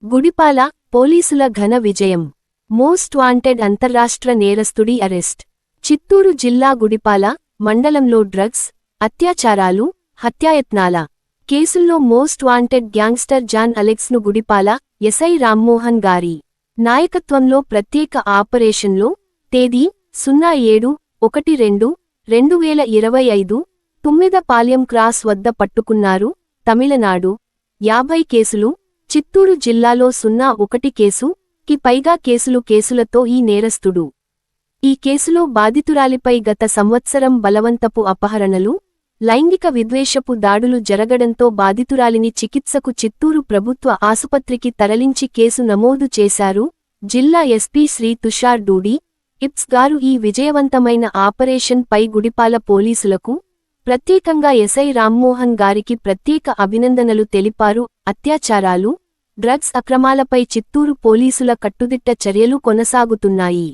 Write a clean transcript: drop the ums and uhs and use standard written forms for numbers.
గుడిపాల పోలీసుల ఘన విజయం. మోస్ట్ వాంటెడ్ అంతర్రాష్ట్ర నేరస్తుడి అరెస్ట్. చిత్తూరు జిల్లా గుడిపాల మండలంలో డ్రగ్స్, అత్యాచారాలు, హత్యాయత్నాల కేసుల్లో మోస్ట్ వాంటెడ్ గ్యాంగ్స్టర్ జాన్ అలెక్స్ను గుడిపాల ఎస్ఐ రామ్మోహన్ గారి నాయకత్వంలో ప్రత్యేక ఆపరేషన్లో తేదీ 07/12/2025 తుమ్మెదపాలెం క్రాస్ వద్ద పట్టుకున్నారు. తమిళనాడు 50 కేసులు, చిత్తూరు జిల్లాలో 01 కేసు కి పైగా కేసులతో ఈ నేరస్తుడు. ఈ కేసులో బాధితురాలిపై గత సంవత్సరం బలవంతపు అపహరణలు, లైంగిక విద్వేషపు దాడులు జరగడంతో బాధితురాలిని చికిత్సకు చిత్తూరు ప్రభుత్వ ఆసుపత్రికి తరలించి కేసు నమోదు చేశారు. జిల్లా ఎస్పీ శ్రీ తుషార్ డూడి ఇప్స్ గారు ఈ విజయవంతమైన ఆపరేషన్ పై గుడిపాల పోలీసులకు, ప్రత్యేకంగా ఎస్ఐ రామ్మోహన్ గారికి ప్రత్యేక అభినందనలు తెలిపారు. అత్యాచారాలు, డ్రగ్స్ అక్రమాలపై చిత్తూరు పోలీసుల కట్టుదిట్ట చర్యలు కొనసాగుతున్నాయి.